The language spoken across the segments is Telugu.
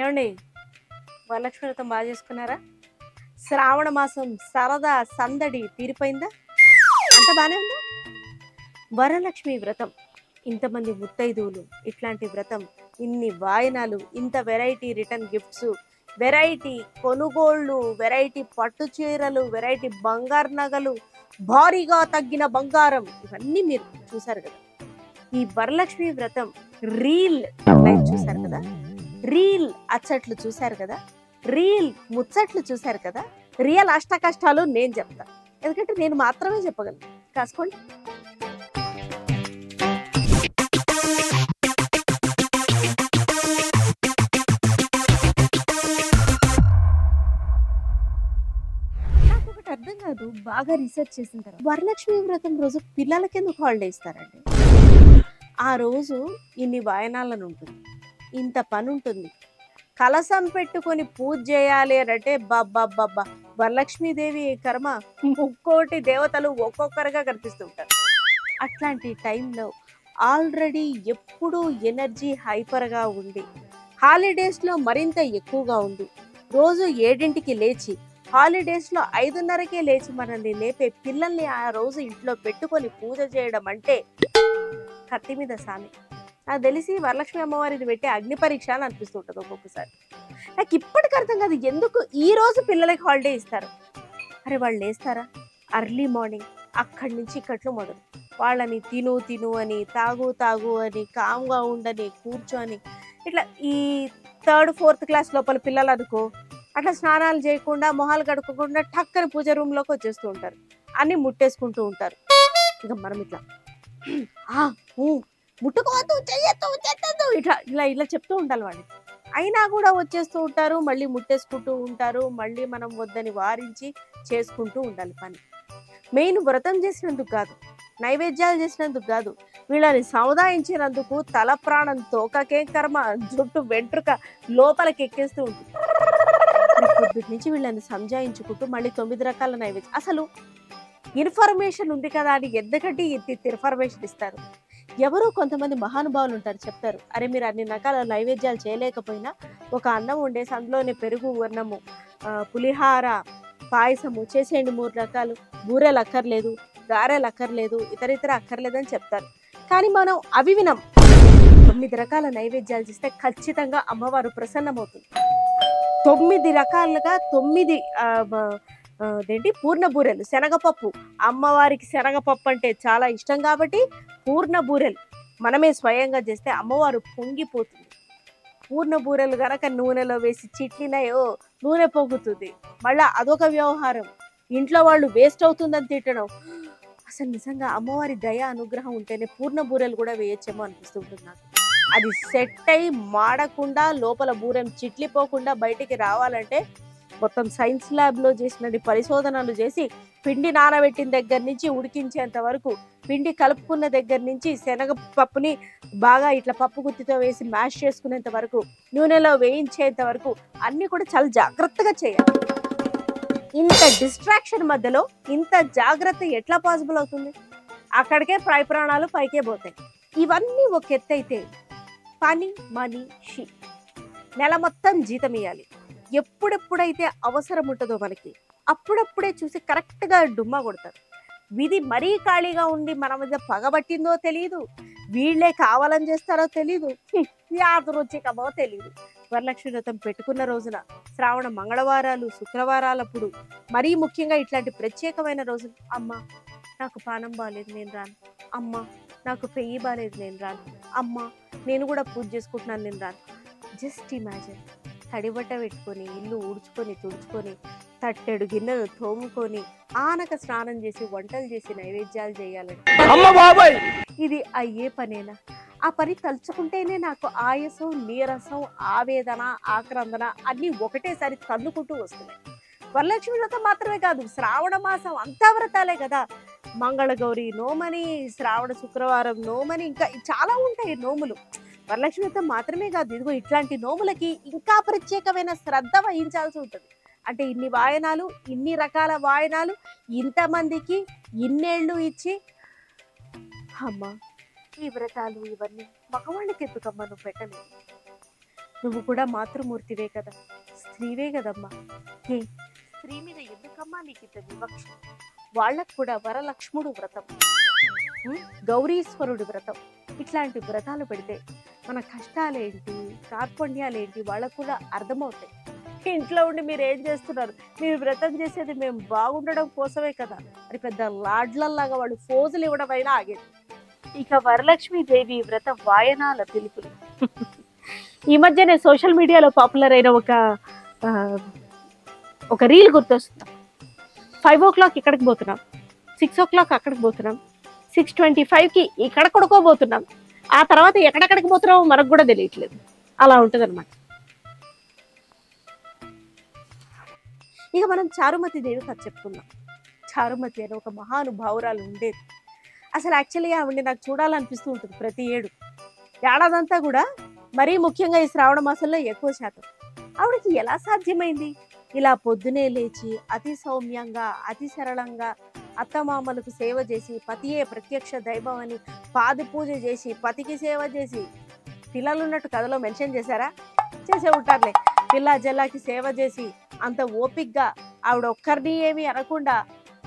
ఏమండి, వరలక్ష్మి వ్రతం బాగా చేసుకున్నారా? శ్రావణ మాసం సరదా సందడి తీరిపోయిందా? అంత బానే ఉందా? వరలక్ష్మి వ్రతం, ఇంతమంది ముత్తైదువులు, ఇట్లాంటి వ్రతం, ఇన్ని వాయనాలు, ఇంత వెరైటీ రిటర్న్ గిఫ్ట్స్, వెరైటీ కొనుగోళ్ళు, వెరైటీ పట్టు చీరలు, వెరైటీ బంగారు నగలు, భారీగా తగ్గిన బంగారం, ఇవన్నీ మీరు చూసారు కదా. ఈ వరలక్ష్మి వ్రతం రీల్ లైవ్ చూసారు కదా, రీల్ అచ్చట్లు చూసారు కదా, రీల్ ముచ్చట్లు చూసారు కదా. రియల్ అష్ట కష్టాలు నేను చెప్తా, ఎందుకంటే నేను మాత్రమే చెప్పగలను. కాసుకోండి. నాకు ఒకటి అర్థం కాదు, బాగా రీసెర్చ్ చేసిన తర్వాత వరలక్ష్మి వ్రతం రోజు పిల్లలకి ఎందుకు హాలిడే ఇస్తారండి? ఆ రోజు ఇన్ని వాయనాలను ఉంటుంది, ఇంత పని ఉంటుంది, కలసం పెట్టుకొని పూజ చేయాలి అంటే బాబ్బా వరలక్ష్మీదేవి కర్మ, ముక్కోటి దేవతలు ఒక్కొక్కరుగా కనిపిస్తుంటారు. అట్లాంటి టైంలో ఆల్రెడీ ఎప్పుడూ ఎనర్జీ హైపర్గా ఉండి, హాలిడేస్లో మరింత ఎక్కువగా ఉండి, రోజు 7ంటికి లేచి, హాలిడేస్లో 5:30కే లేచి మనల్ని లేపే పిల్లల్ని ఆ రోజు ఇంట్లో పెట్టుకొని పూజ చేయడం అంటే కత్తి మీద సామి. నాకు తెలిసి వరలక్ష్మి అమ్మవారిని పెట్టే అగ్ని పరీక్ష అని అనిపిస్తుంటుంది ఒక్కొక్కసారి. నాకు ఇప్పటికి అర్థం కాదు, ఎందుకు ఈ రోజు పిల్లలకి హాలిడే ఇస్తారు? అరే వాళ్ళు లేస్తారా అర్లీ మార్నింగ్, అక్కడి నుంచి ఇక్కట్లు మొదలు, వాళ్ళని తిను అని, తాగు అని, కామ్గా ఉండని, కూర్చొని, ఇట్లా ఈ 3rd 4th క్లాస్ లోపల పిల్లలు అనుకో, అట్లా స్నానాలు చేయకుండా, మొహాలు కడుక్కోకుండా టక్కని పూజ రూమ్లోకి వచ్చేస్తూ ఉంటారు, అన్నీ ముట్టేసుకుంటూ ఉంటారు. ఇంకా మనం ఇట్లా ముట్టుకోవద్దు, చెయ్యొద్దు, ఇట్లా చెప్తూ ఉండాలి వాళ్ళకి. అయినా కూడా వచ్చేస్తూ ఉంటారు, మళ్ళీ ముట్టేసుకుంటూ ఉంటారు, మళ్ళీ మనం వద్దని వారించి చేసుకుంటూ ఉండాలి పని. మెయిన్ వ్రతం చేసినందుకు కాదు, నైవేద్యాలు చేసినందుకు కాదు, వీళ్ళని సముదాయించినందుకు తల ప్రాణం తోకకే కర్మ, జుట్టు వెంట్రుక లోపలికి ఎక్కేస్తూ ఉంటుంది. పొద్దుటి నుంచి వీళ్ళని సంజాయించుకుంటూ మళ్ళీ 9 రకాల నైవేద్యం. అసలు ఇన్ఫర్మేషన్ ఉంది కదా అని ఎందుకంటే ఇన్ఫర్మేషన్ ఇస్తారు. ఎవరో కొంతమంది మహానుభావులు ఉంటారు, చెప్తారు, అరే మీరు అన్ని రకాల నైవేద్యాలు చేయలేకపోయినా ఒక అన్నం వండేసి అందులోనే పెరుగు అన్నము, పులిహార, పాయసము చేసేయండి, 3 రకాలు, బూరెలు అక్కర్లేదు, గారెలు అక్కర్లేదు, ఇతర అక్కర్లేదు అని చెప్తారు. కానీ మనం అవి వినం. 9 రకాల నైవేద్యాలు చేస్తే ఖచ్చితంగా అమ్మవారు ప్రసన్నమవుతుంది. 9 రకాలుగా 9 పూర్ణ బూరెలు, శనగపప్పు, అమ్మవారికి శనగపప్పు అంటే చాలా ఇష్టం కాబట్టి పూర్ణ బూరెలు మనమే స్వయంగా చేస్తే అమ్మవారు పొంగిపోతుంది. పూర్ణ బూరెలు గనక నూనెలో వేసి చిట్లినాయో నూనె పొంగుతుంది, మళ్ళీ అదొక వ్యవహారం, ఇంట్లో వాళ్ళు వేస్ట్ అవుతుందని తిట్టడం. అసలు నిజంగా అమ్మవారి దయ అనుగ్రహం ఉంటేనే పూర్ణ బూరెలు కూడా వేయచ్చేమో అనిపిస్తుంటుంది నాకు. అది సెట్ అయి మాడకుండా, లోపల బూరెం చిట్లిపోకుండా బయటికి రావాలంటే మొత్తం సైన్స్ ల్యాబ్లో చేసినటువంటి పరిశోధనలు చేసి, పిండి నానబెట్టిన దగ్గర నుంచి ఉడికించేంత వరకు, పిండి కలుపుకున్న దగ్గర నుంచి, శనగపప్పుని బాగా ఇట్లా పప్పు గుత్తితో వేసి మ్యాష్ చేసుకునేంత వరకు, నూనెలో వేయించేంత వరకు అన్నీ కూడా చాలా జాగ్రత్తగా చేయాలి. ఇంత డిస్ట్రాక్షన్ మధ్యలో ఇంత జాగ్రత్త ఎట్లా పాసిబుల్ అవుతుంది? అక్కడికే ప్రాణాలు పైకే పోతాయి. ఇవన్నీ ఒక ఎత్తు అయితే, పని మనిషి నెల మొత్తం జీతం ఇవ్వాలి. ఎప్పుడెప్పుడైతే అవసరం ఉంటుందో మనకి అప్పుడప్పుడే చూసి కరెక్ట్గా డుమ్మా కొడతారు. విధి మరీ ఖాళీగా ఉండి మన మీద పగబట్టిందో తెలియదు, వీళ్ళే కావాలని చేస్తారో తెలియదు, యాదృచ్ఛికమో తెలియదు. వరలక్ష్మి వ్రతం పెట్టుకున్న రోజున, శ్రావణ మంగళవారాలు, శుక్రవారాలప్పుడు, మరీ ముఖ్యంగా ఇట్లాంటి ప్రత్యేకమైన రోజులు, అమ్మ నాకు పానం బాగాలేదు నేను రాను, అమ్మ నాకు పెయ్యి బాగాలేదు నేను రాను, అమ్మ నేను కూడా పూజ చేసుకుంటున్నాను నేను రాను. జస్ట్ ఇమాజిన్, తడిబట్ట పెట్టుకొని, ఇల్లు ఊడ్చుకొని తుడుచుకొని, తట్టెడు గిన్నెలు తోముకొని, ఆనక స్నానం చేసి, వంటలు చేసి, నైవేద్యాలు చేయాలంటే ఇది అయ్యే పనేనా? ఆ పని తలుచుకుంటేనే నాకు ఆయాసం, నీరసం, ఆవేదన, ఆక్రందన అన్నీ ఒకటేసారి తన్నుకుంటూ వస్తున్నాయి. వరలక్ష్మి వ్రతం మాత్రమే కాదు, శ్రావణ మాసం అంతా వ్రతాలే కదా. మంగళగౌరి నోమని, శ్రావణ శుక్రవారం నోమని, ఇంకా చాలా ఉంటాయి నోములు. వరలక్ష్మి వ్రతం మాత్రమే కాదు, ఇదిగో ఇట్లాంటి నోములకి ఇంకా ప్రత్యేకమైన శ్రద్ధ వహించాల్సి ఉంటుంది. అంటే ఇన్ని వాయనాలు, ఇన్ని రకాల వాయనాలు, ఇంతమందికి ఇన్నేళ్ళు ఇచ్చి, అమ్మ ఈ వ్రతాలు ఇవన్నీ మగవాళ్ళకి ఎందుకమ్మా నువ్వు పెట్టలేదు? నువ్వు కూడా మాతృమూర్తివే కదా, స్త్రీవే కదమ్మా. ఏ స్త్రీ మీద ఎందుకమ్మా నీకు ఇంత వివక్ష? వాళ్ళకు కూడా వరలక్ష్ముడు వ్రతం, గౌరీశ్వరుడు వ్రతం, ఇట్లాంటి వ్రతాలు పెడితే మన కష్టాలేంటి కార్పణ్యాలేంటి వాళ్ళకు కూడా అర్థమవుతాయి. ఇంట్లో ఉండి మీరు ఏం చేస్తున్నారు? మీరు వ్రతం చేసేది మేము బాగుండడం కోసమే కదా అని పెద్ద లాడ్లల్లాగా వాళ్ళు ఫోజులు ఇవ్వడం అయినా ఆగేది. ఇక వరలక్ష్మీదేవి వ్రత వాయనాల పిలుపులు. ఈ మధ్యనే సోషల్ మీడియాలో పాపులర్ అయిన ఒక రీల్ గుర్తొస్తున్నాం. 5 o'clock ఇక్కడికి పోతున్నాం, 6 o'clock అక్కడికి పోతున్నాం, 6:25కి ఇక్కడ కొడుకోబోతున్నాం, ఆ తర్వాత ఎక్కడెక్కడికి పోతున్నామో మనకు కూడా తెలియట్లేదు. అలా ఉంటుంది అనమాట. ఇక మనం చారుమతి దేవి కథ చెప్పుకున్నాం. చారుమతి అని ఒక మహానుభావురాలు ఉండేది. అసలు యాక్చువల్గా ఆవిడ నాకు చూడాలనిపిస్తూ ఉంటుంది ప్రతి ఏడు. ఏడాదంతా కూడా, మరీ ముఖ్యంగా ఈ శ్రావణ మాసంలో ఎక్కువ శాతం. ఆవిడకి ఎలా సాధ్యమైంది ఇలా పొద్దునే లేచి అతి సౌమ్యంగా అతి సరళంగా అత్తమామలకు సేవ చేసి, పతియే ప్రత్యక్ష దైవం అని పాది పూజ చేసి, పతికి సేవ చేసి, పిల్లలు ఉన్నట్టు కథలో మెన్షన్ చేశారా? చేసే ఉంటారులే. పిల్ల జల్లాకి సేవ చేసి అంత ఓపిక్గా ఆవిడ ఒక్కరిని ఏమీ అనకుండా,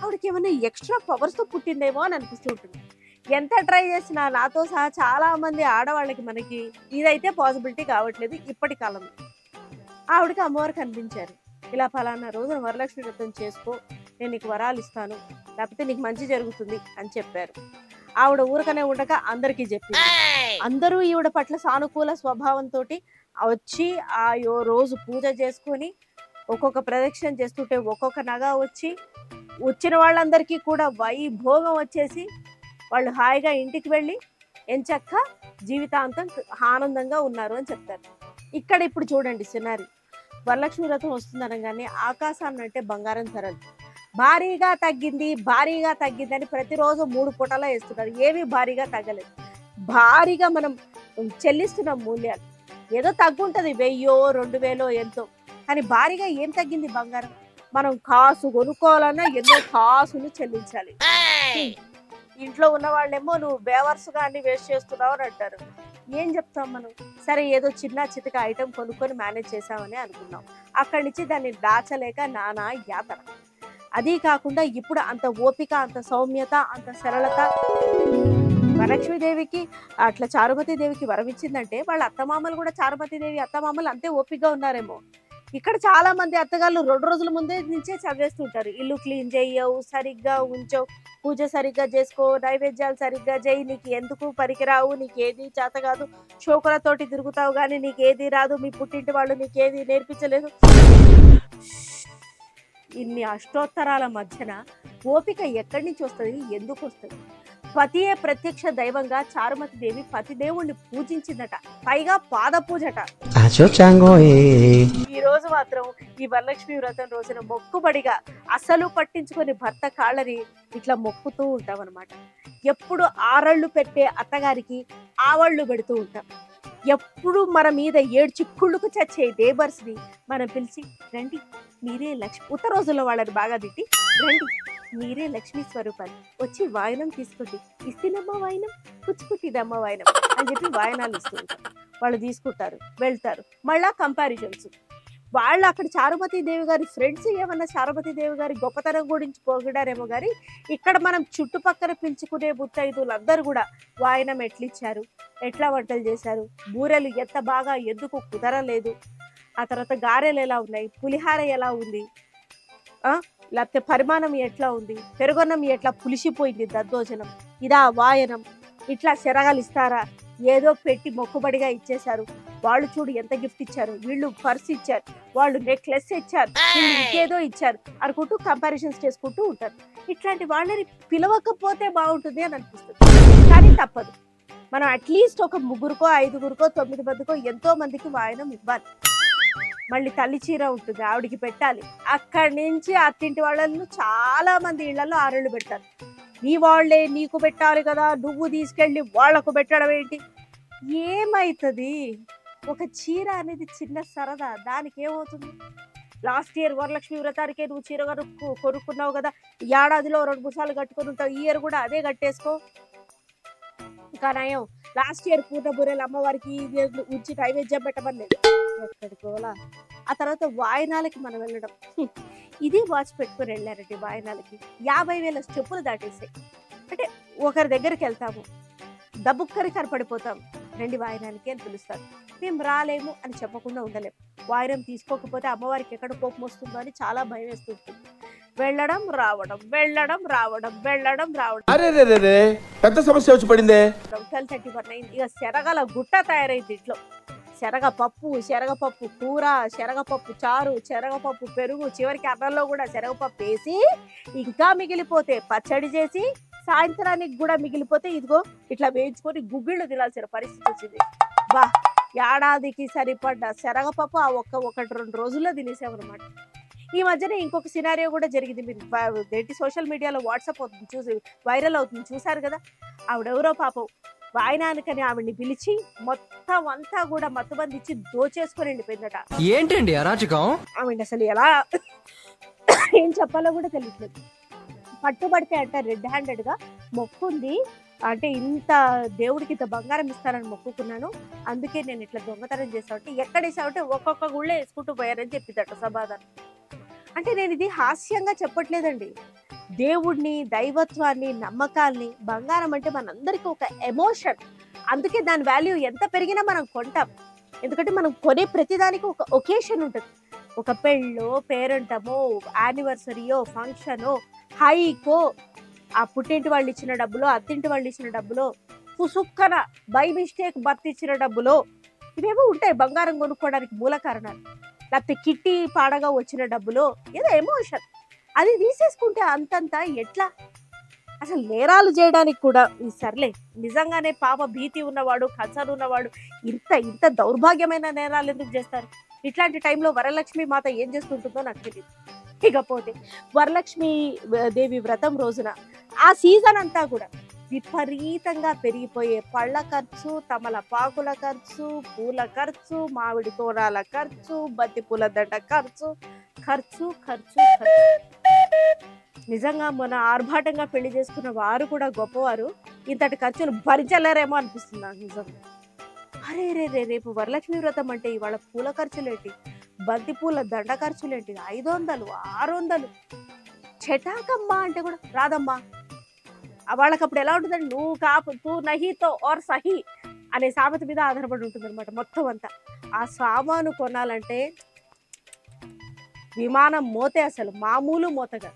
ఆవిడకి ఏమైనా ఎక్స్ట్రా పవర్స్తో పుట్టిందేమో అని అనిపిస్తూ ఉంటుంది. ఎంత ట్రై చేసినా నాతో సహా చాలా మంది ఆడవాళ్ళకి మనకి ఇదైతే పాసిబిలిటీ కావట్లేదు ఇప్పటి కాలంలో. ఆవిడకి అమ్మవారు కనిపించారు. ఇలా ఫలానా రోజున వరలక్ష్మి వ్రతం చేసుకో, నేను నీకు వరాలు ఇస్తాను, లేకపోతే నీకు మంచి జరుగుతుంది అని చెప్పారు. ఆవిడ ఊరకనే ఉండక అందరికీ చెప్పింది. అందరూ ఈవిడ పట్ల సానుకూల స్వభావంతో వచ్చి ఆ రోజు పూజ చేసుకొని ఒక్కొక్క ప్రదక్షిణ చేస్తుంటే ఒక్కొక్క నగ వచ్చి, వచ్చిన వాళ్ళందరికీ కూడా వైభోగం వచ్చేసి వాళ్ళు హాయిగా ఇంటికి వెళ్ళి ఎంచక్క జీవితాంతం ఆనందంగా ఉన్నారు అని చెప్తారు. ఇక్కడ ఇప్పుడు చూడండి సినారి. వరలక్ష్మి వ్రతం వస్తుందనగానే ఆకాశాన్ని అంటే బంగారం ధరలు భారీగా తగ్గింది భారీగా తగ్గిందని ప్రతిరోజు 3 పూటలా వేస్తున్నారు. ఏమీ భారీగా తగ్గలేదు. భారీగా మనం చెల్లిస్తున్న మూల్యాలు ఏదో తగ్గుంటది, 1000 2000 ఎంతో, కానీ భారీగా ఏం తగ్గింది? బంగారం. మనం కాసు కొనుక్కోవాలన్నా ఎన్నో కాసులు చెల్లించాలి. ఇంట్లో ఉన్న వాళ్ళేమో నువ్వు బేవర్స్గా అన్ని వేస్ట్ చేస్తున్నావు అని అంటారు. ఏం చెప్తాం మనం? సరే ఏదో చిన్న చితక ఐటెం కొనుక్కొని మేనేజ్ చేసామని అనుకున్నాం. అక్కడి నుంచి దాన్ని దాచలేక నానా యాతన. అదీ కాకుండా ఇప్పుడు అంత ఓపిక, అంత సౌమ్యత, అంత సరళత వరలక్ష్మీదేవికి అట్లా చారుమతి దేవికి వరం ఇచ్చిందంటే వాళ్ళ అత్తమామలు కూడా చారుమతి దేవి అత్తమామలు అంతే ఓపికగా ఉన్నారేమో. ఇక్కడ చాలా మంది అత్తగాళ్ళు 2 రోజుల ముందే నుంచే చదివేస్తుంటారు. ఇల్లు క్లీన్ చేయవు, సరిగ్గా ఉంచవు, పూజ సరిగ్గా చేసుకో, నైవేద్యాలు సరిగ్గా చేయి, నీకు ఎందుకు పనికిరావు, నీకు ఏది చేత కాదు, షోకులతోటి తిరుగుతావు కానీ నీకు ఏది రాదు, మీ పుట్టింటి వాళ్ళు నీకేది నేర్పించలేదు. ఇన్ని అష్టోత్తరాల మధ్యన ఓపిక ఎక్కడి నుంచి వస్తుంది? ఎందుకు వస్తుంది? పతియే ప్రత్యక్ష దైవంగా చారుమతి దేవి పతిదేవుణ్ణి పూజించిందట, పైగా పాద పూజట. ఈ రోజు మాత్రం ఈ వరలక్ష్మి వ్రతం రోజున మొక్కుబడిగా అసలు పట్టించుకొని భర్త కాళ్ళని ఇట్లా మొక్కుతూ ఉంటాం అనమాట. ఎప్పుడు ఆరళ్ళు పెట్టే అత్తగారికి ఆవళ్ళు పెడుతూ ఉంటాం. ఎప్పుడు మన మీద ఏడ్చిక్కుళ్ళుకు చచ్చే నేబర్స్ ని మనం పిలిచి, రండి మీరే లక్ష్మి, ఉత్తర రోజుల్లో వాళ్ళని బాగా తిట్టి, రండి మీరే లక్ష్మీ స్వరూపాలు, వచ్చి వాయనం తీసుకోండి, ఇస్తేనమ్మ వాయనం, పుచ్చుకుట్టిదమ్మ వాయనం అని చెప్పి వాయనాలు ఇస్తూ ఉంటారు. వాళ్ళు తీసుకుంటారు, వెళ్తారు. మళ్ళా కంపారిజన్స్. వాళ్ళు అక్కడ చారుమతి దేవి గారి ఫ్రెండ్స్ ఏమన్నా చారుమతి దేవి గారి గొప్పతనం గురించి పొగిడారేమో కానీ ఇక్కడ మనం చుట్టుపక్కల పిలుచుకునే ముత్తైదులందరూ కూడా వాయనం ఎట్లిచ్చారు, ఎట్లా వంటలు చేశారు, బూరెలు ఎంత బాగా ఎందుకు కుదరలేదు, ఆ తర్వాత గారెలు ఎలా ఉన్నాయి, పులిహార ఎలా ఉంది, లేకపోతే పరిమాణం ఎట్లా ఉంది, పెరుగన్నం ఎట్లా పులిసిపోయింది, దద్దోజనం, ఇదా వాయనం, ఇట్లా శరగాలు ఇస్తారా, ఏదో పెట్టి మొక్కుబడిగా ఇచ్చేశారు, వాళ్ళు చూడు ఎంత గిఫ్ట్ ఇచ్చారు, వీళ్ళు పర్స్ ఇచ్చారు, వాళ్ళు నెక్లెస్ ఇచ్చారు, వీళ్ళు ఇంకేదో ఇచ్చారు అనుకుంటూ కంపారిజన్స్ చేసుకుంటూ ఉంటారు. ఇట్లాంటి వాళ్ళని పిలవకపోతే బాగుంటుంది అని అనిపిస్తుంది. కానీ తప్పదు, మనం అట్లీస్ట్ ఒక 3కో 5కో 9 మందికో ఎంతో మందికి వాయనం ఇవ్వాలి. మళ్ళీ తల్లి చీర ఉంటుంది, ఆవిడికి పెట్టాలి. అక్కడి నుంచి అత్తింటి వాళ్ళను చాలా మంది ఇళ్లలో ఆరేళ్ళు పెడతారు. నీ వాళ్ళే నీకు పెట్టాలి కదా, నువ్వు తీసుకెళ్ళి వాళ్లకు పెట్టడం ఏంటి? ఏమైతుంది? ఒక చీర అనేది చిన్న సరదా, దానికి ఏమవుతుంది? లాస్ట్ ఇయర్ వరలక్ష్మి వ్రతానికే నువ్వు చీర కొనుక్కున్నావు కదా, ఏడాదిలో 2-3 సార్లు కట్టుకొని ఉంటావు, ఈ ఇయర్ కూడా అదే కట్టేసుకో. ఇంకా నయం లాస్ట్ ఇయర్ పూట బూరెలు అమ్మవారికి ఉంచి నైవేద్యం పెట్టమని ఎక్కడికోలా. ఆ తర్వాత వాయనాలకి మనం వెళ్ళడం, ఇది వాచ్ పెట్టుకుని వెళ్ళారండి వాయనాలకి. 50,000 స్టెప్పులు దాటేసాయి. అంటే ఒకరి దగ్గరికి వెళ్తాము, దబ్బుక్కరి కనపడిపోతాం, రండి వాయనానికి అని పిలుస్తారు. మేము రాలేము అని చెప్పకుండా ఉండలేము. వాయనం తీసుకోకపోతే అమ్మవారికి ఎక్కడ కోపం వస్తుందో అని చాలా భయం వేస్తుంటుంది. వెళ్ళడం రావడం, వెళ్ళడం రావడం, వెళ్ళడం రావడం, పెద్ద సమస్య వచ్చి పడిందే. 12:31 అయింది. ఇక శరగల గుట్ట తయారైంది ఇంట్లో. శనగపప్పు, శనగపప్పు కూర, శనగపప్పు చారు, శనగపప్పు పెరుగు, చివరికి అన్నంలో కూడా శనగపప్పు వేసి ఇంకా మిగిలిపోతే పచ్చడి చేసి సాయంత్రానికి కూడా మిగిలిపోతే ఇదిగో ఇట్లా వేయించుకొని గుగ్గిళ్ళు తినాల్సిన పరిస్థితి వచ్చింది. బా, ఏడాదికి సరిపడ్డ శనగపప్పు ఆ 1-2 రోజుల్లో తినేసామన్నమాట. ఈ మధ్యన ఇంకొక సినారియో కూడా జరిగింది. మీరు ఏంటి సోషల్ మీడియాలో వాట్సాప్ అవుతుంది, చూసి వైరల్ అవుతుంది, చూసారు కదా. ఆవిడెవరో పాపం వాయనానికని ఆవిడ్ని పిలిచి మొత్తం అంతా కూడా మత్తుబంది ఇచ్చి దోచేసుకొని వెళ్ళిపోయిందట. ఏంటండి అరాచకం? ఆవిడ అసలు ఎలా ఏం చెప్పాలో కూడా తెలియట్లేదు. పట్టుబడితే అంట రెడ్ హ్యాండెడ్ గా మొక్కుంది, అంటే ఇంత దేవుడికి ఇంత బంగారం ఇస్తానని మొక్కుకున్నాను, అందుకే నేను ఇట్లా దొంగతనం చేసామంటే ఎక్కడ వేసామంటే ఒక్కొక్క గుళ్ళే వేసుకుంటూ పోయారని చెప్పిందట సమాధానం. అంటే నేను ఇది హాస్యంగా చెప్పట్లేదండి. దేవుడిని, దైవత్వాన్ని, నమ్మకాల్ని, బంగారం అంటే మనందరికీ ఒక ఎమోషన్. అందుకే దాని వాల్యూ ఎంత పెరిగినా మనం కొంటాం. ఎందుకంటే మనం కొనే ప్రతిదానికి ఒక ఒకేషన్ ఉంటుంది. ఒక పెళ్ళో, పేరెంటమో, యానివర్సరీయో, ఫంక్షనో, హైకో, ఆ పుట్టింటి వాళ్ళు ఇచ్చిన డబ్బులో, అత్తింటి వాళ్ళు ఇచ్చిన డబ్బులో, పుసుక్కన బై మిస్టేక్ బర్త్ ఇచ్చిన డబ్బులో, ఇవేమో ఉంటాయి బంగారం కొనుక్కోవడానికి మూల కారణాలు. లేకపోతే కిట్టి పాడగా వచ్చిన డబ్బులో ఏదో ఎమోషన్, అది తీసేసుకుంటే అంతంతా ఎట్లా? అసలు నేరాలు చేయడానికి కూడా సర్లే, నిజంగానే పాప భీతి ఉన్నవాడు, కన్సర్న్ ఉన్నవాడు ఇంత ఇంత దౌర్భాగ్యమైన నేరాలు ఎందుకు చేస్తారు? ఇట్లాంటి టైంలో వరలక్ష్మి మాత ఏం చేస్తుంటుందో నాకు తెలియదు. ఇకపోతే వరలక్ష్మి దేవి వ్రతం రోజున ఆ సీజన్ అంతా కూడా విపరీతంగా పెరిగిపోయే పళ్ళ ఖర్చు, తమలపాకుల ఖర్చు, పూల ఖర్చు, మామిడి తోరాల ఖర్చు, బంతి పూల దండ ఖర్చు, ఖర్చు ఖర్చు ఖర్చు. నిజంగా మన ఆర్భాటంగా పెళ్లి చేసుకున్న వారు కూడా గొప్పవారు ఇంతటి ఖర్చులు భరించలేరేమో అనిపిస్తుంది నాకు నిజంగా. అరే రే రే, రేపు వరలక్ష్మి వ్రతం అంటే ఇవాళ పూల ఖర్చులేంటి, బంతి పూల దండ ఖర్చులేంటి, 500, 600. చెటాకమ్మ అంటే కూడా రాదమ్మా. వాళ్ళకి అప్పుడు ఎలా ఉంటుందండి, నువ్వు కాపు తూ నహితో ఆర్ సహి అనే సామెత మీద ఆధారపడి ఉంటుంది అనమాట మొత్తం అంతా. ఆ సామాను కొనాలంటే విమానం మోతే, అసలు మామూలు మోతగా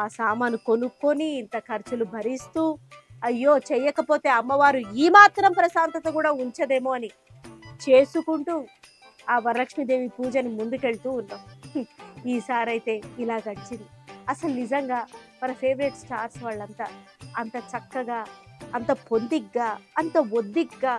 ఆ సామాను కొనుక్కొని ఇంత ఖర్చులు భరిస్తూ, అయ్యో చెయ్యకపోతే అమ్మవారు ఈ మాత్రం ప్రశాంతత కూడా ఉంచదేమో అని చేసుకుంటూ ఆ వరలక్ష్మీదేవి పూజని ముందుకెళ్తూ ఉన్నాం. ఈసారైతే ఇలా గడిచింది. అసలు నిజంగా మన ఫేవరెట్ స్టార్స్ వాళ్ళంతా అంత చక్కగా, అంత పొందిగ్గా, అంత ఒద్దిగ్గా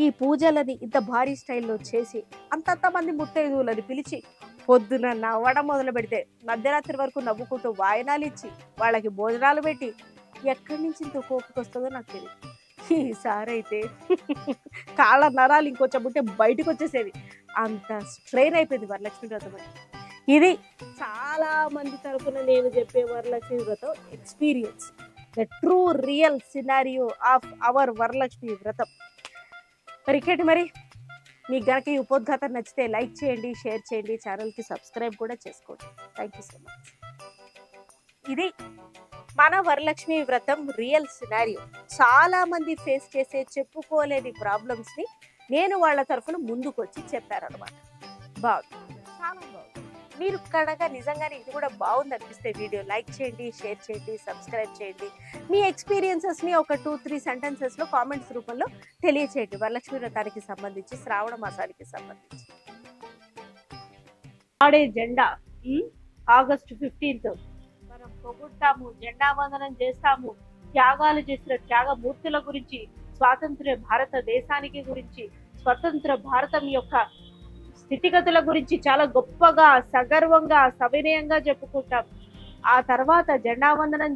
ఈ పూజలని ఇంత భారీ స్టైల్లో చేసి అంతంతమంది ముత్తైదువులని పిలిచి పొద్దున నవ్వడం మొదలు పెడితే మధ్యరాత్రి వరకు నవ్వుకుంటూ వాయనాలు ఇచ్చి వాళ్ళకి భోజనాలు పెట్టి ఎక్కడి నుంచి ఇంత కోపిక వస్తుందో నాకు తెలియదు. ఈసారైతే కాళ్ళ నరాలు ఇంకొంచెం ఉంటే బయటకు వచ్చేసేవి, అంత స్ట్రెయిన్ అయిపోయింది వరలక్ష్మి వ్రతం అని. ఇది చాలా మంది తరఫున నేను చెప్పే వరలక్ష్మి వ్రతం experience, the true real scenario of our Varalakshmi వ్రతం. మరి మీకు గనక ఈ ఉపోద్ఘాతం నచ్చితే లైక్ చేయండి, షేర్ చేయండి, ఛానల్కి సబ్స్క్రైబ్ కూడా చేసుకోండి. Thank you so much. ఇది మన వరలక్ష్మి వ్రతం రియల్ సినారియో. చాలా మంది ఫేస్ చేసే చెప్పుకోలేని ప్రాబ్లమ్స్ని నేను వాళ్ళ తరఫున ముందుకు వచ్చి చెప్పారనమాట. బాగుంది, చాలా బాగుంది. మీరు కనుక నిజంగానే ఇది కూడా బాగుంది అనిపిస్తే వీడియో లైక్ చేయండి, షేర్ చేయండి, సబ్స్క్రైబ్ చేయండి. మీ ఎక్స్పీరియన్సెస్ని ఒక 2-3 సెంటెన్సెస్లో కామెంట్స్ రూపంలో తెలియచేయండి. వరలక్ష్మి వ్రతానికి సంబంధించి, శ్రావణ మాసానికి సంబంధించి. ఆడే జెండా ఆగస్టు 15 మనం పొగుడ్తాము, జెండా వందనం చేస్తాము. త్యాగాలు చేసిన త్యాగమూర్తుల గురించి, స్వాతంత్ర భారతదేశానికి గురించి, స్వతంత్ర భారతం యొక్క స్థితిగతుల గురించి చాలా గొప్పగా, సగర్వంగా, సవినయంగా చెప్పుకుంటాం. ఆ తర్వాత జెండా వందనం